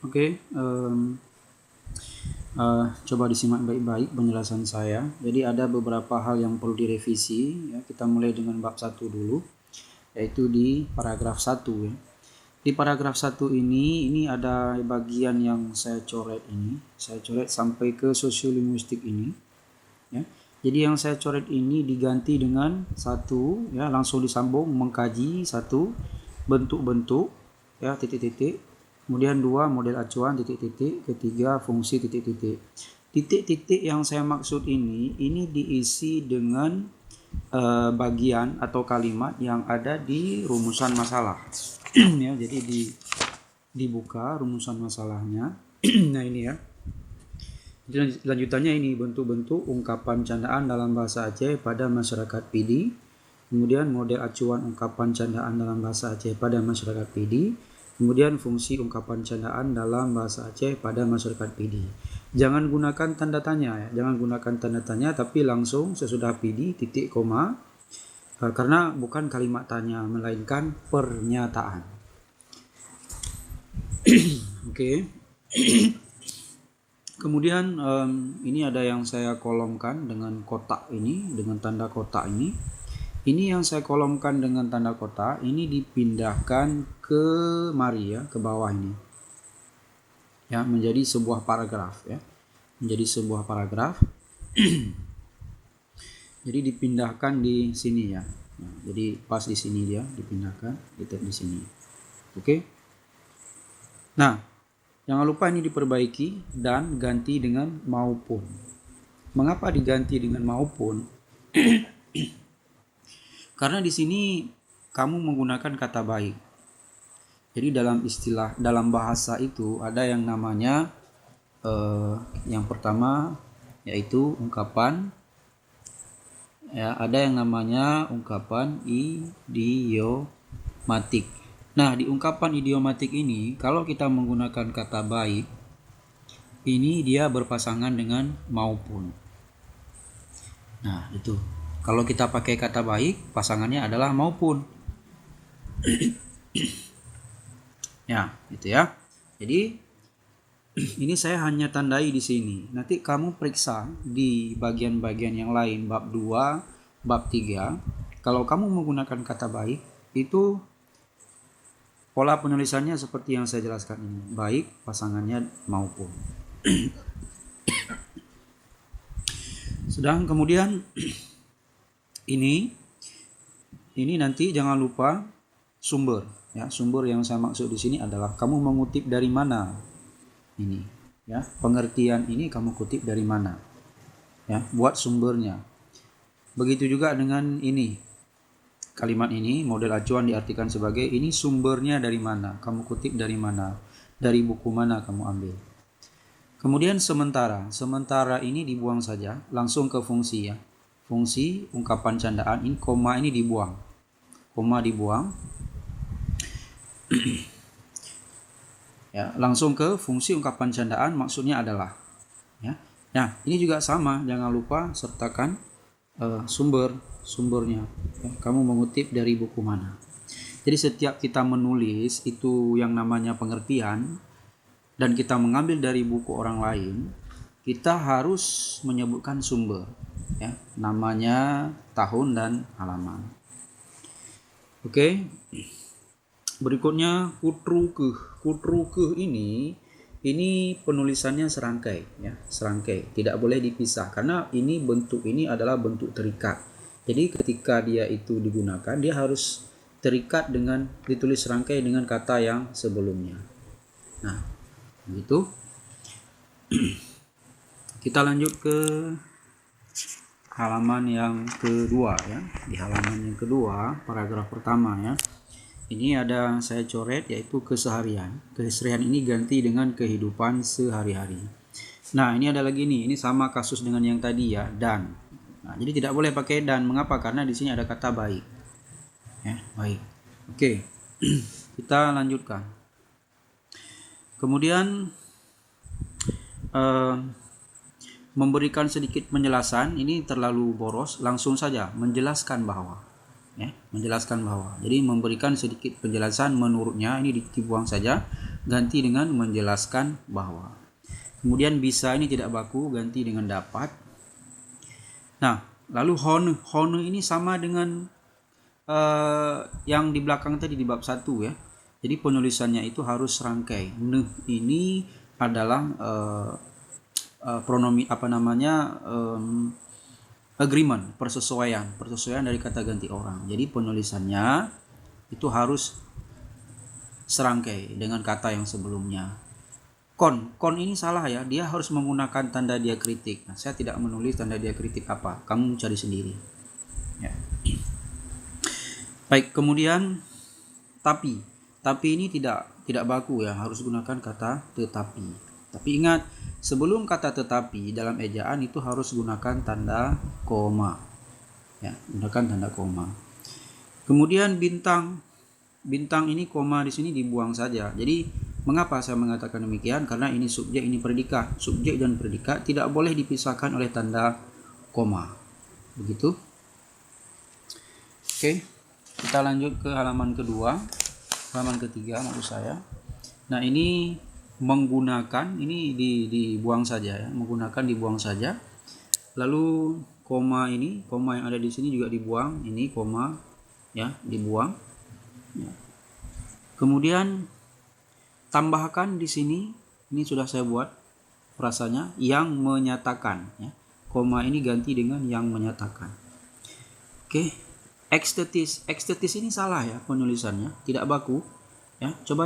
Oke, coba disimak baik-baik penjelasan saya. Jadi ada beberapa hal yang perlu direvisi. Ya. Kita mulai dengan bab 1 dulu, yaitu di paragraf 1. Ya. Di paragraf 1 ini ada bagian yang saya coret ini. Saya coret sampai ke sosiolinguistik ini. Ya. Jadi yang saya coret ini diganti dengan 1, ya, langsung disambung mengkaji 1 bentuk-bentuk, ya, titik-titik. Kemudian 2 model acuan titik-titik, ketiga fungsi titik-titik. Titik-titik yang saya maksud ini diisi dengan bagian atau kalimat yang ada di rumusan masalah. Ya, jadi dibuka rumusan masalahnya. Nah, ini ya. Lanjutannya ini bentuk-bentuk ungkapan candaan dalam bahasa Aceh pada masyarakat PD. Kemudian model acuan ungkapan candaan dalam bahasa Aceh pada masyarakat PD. Kemudian fungsi ungkapan candaan dalam bahasa Aceh pada masyarakat PD. Jangan gunakan tanda tanya ya, jangan gunakan tanda tanya tapi langsung sesudah PD titik koma, karena bukan kalimat tanya melainkan pernyataan. Oke. Kemudian ini ada yang saya kolomkan dengan kotak ini, dengan tanda kotak ini. Ini yang saya kolomkan dengan tanda kotak, ini dipindahkan ke mari ya, ke bawah ini. Ya, menjadi sebuah paragraf ya. Menjadi sebuah paragraf. Jadi dipindahkan di sini ya. Nah, jadi pas di sini dia dipindahkan, di sini. Oke. Nah, jangan lupa ini diperbaiki dan ganti dengan maupun. Mengapa diganti dengan maupun? Karena di sini kamu menggunakan kata baik. Jadi dalam bahasa itu ada yang namanya yang pertama yaitu ungkapan, ya, ada yang namanya ungkapan idiomatik. Nah, di ungkapan idiomatik ini kalau kita menggunakan kata baik, ini dia berpasangan dengan maupun. Nah, itu. Kalau kita pakai kata baik, pasangannya adalah maupun. Ya, gitu ya. Jadi ini saya hanya tandai di sini. Nanti kamu periksa di bagian-bagian yang lain, bab 2, bab 3. Kalau kamu menggunakan kata baik, itu pola penulisannya seperti yang saya jelaskan ini. Baik, pasangannya maupun. Sedang kemudian ini nanti jangan lupa sumber. Ya, sumber yang saya maksud di sini adalah kamu mengutip dari mana ini. Ya, pengertian ini kamu kutip dari mana. Ya, buat sumbernya. Begitu juga dengan ini. Kalimat ini, model acuan diartikan sebagai ini sumbernya dari mana, kamu kutip dari mana, dari buku mana kamu ambil. Kemudian sementara ini dibuang saja, langsung ke fungsi ya. Fungsi ungkapan candaan ini, koma ini dibuang. Koma dibuang. Ya, langsung ke fungsi ungkapan candaan, maksudnya adalah ya. Nah, ini juga sama, jangan lupa sertakan sumbernya. Ya, kamu mengutip dari buku mana. Jadi setiap kita menulis itu yang namanya pengertian dan kita mengambil dari buku orang lain, kita harus menyebutkan sumber, ya, namanya, tahun dan halaman. Oke. Berikutnya kutrukuh ini penulisannya serangkai ya, serangkai, tidak boleh dipisah karena ini bentuk ini adalah bentuk terikat. Jadi ketika dia itu digunakan, dia harus terikat dengan ditulis serangkai dengan kata yang sebelumnya. Nah, begitu. Kita lanjut ke halaman yang kedua ya. Di halaman yang kedua, paragraf pertama ya. Ini ada saya coret yaitu keseharian. Keseharian ini ganti dengan kehidupan sehari-hari. Nah, ini ada lagi nih. Ini sama kasus dengan yang tadi ya, dan. Nah, jadi tidak boleh pakai dan. Mengapa? Karena di sini ada kata baik. Ya, baik. Oke. Kita lanjutkan. Kemudian memberikan sedikit penjelasan, ini terlalu boros, langsung saja menjelaskan bahwa. Ya, menjelaskan bahwa. Jadi memberikan sedikit penjelasan menurutnya, ini dibuang saja. ganti dengan menjelaskan bahwa. Kemudian bisa ini tidak baku, ganti dengan dapat. Nah, lalu hone ini sama dengan yang di belakang tadi di bab 1 ya. Jadi penulisannya itu harus serangkai. Ini adalah pronomi agreement, persesuaian dari kata ganti orang. Jadi penulisannya itu harus serangkai dengan kata yang sebelumnya. Kon ini salah ya, dia harus menggunakan tanda diakritik. Nah, saya tidak menulis tanda diakritik apa, kamu cari sendiri. Ya. Baik, kemudian tapi ini tidak baku ya, harus gunakan kata tetapi. Tapi ingat, sebelum kata tetapi dalam ejaan itu harus gunakan tanda koma. Ya, gunakan tanda koma. Kemudian bintang ini koma di sini dibuang saja. Jadi mengapa saya mengatakan demikian? Karena ini subjek, ini predikat. Subjek dan predikat tidak boleh dipisahkan oleh tanda koma. Begitu. Oke, kita lanjut ke halaman ketiga maksud saya. Nah, ini menggunakan, ini dibuang saja ya. Menggunakan dibuang saja. Lalu koma yang ada di sini juga dibuang. Ini koma ya, dibuang. Ya. Kemudian tambahkan di sini, ini sudah saya buat frasanya, yang menyatakan ya. Koma ini ganti dengan yang menyatakan. Oke. Ekstetis ini salah ya penulisannya, tidak baku ya. Coba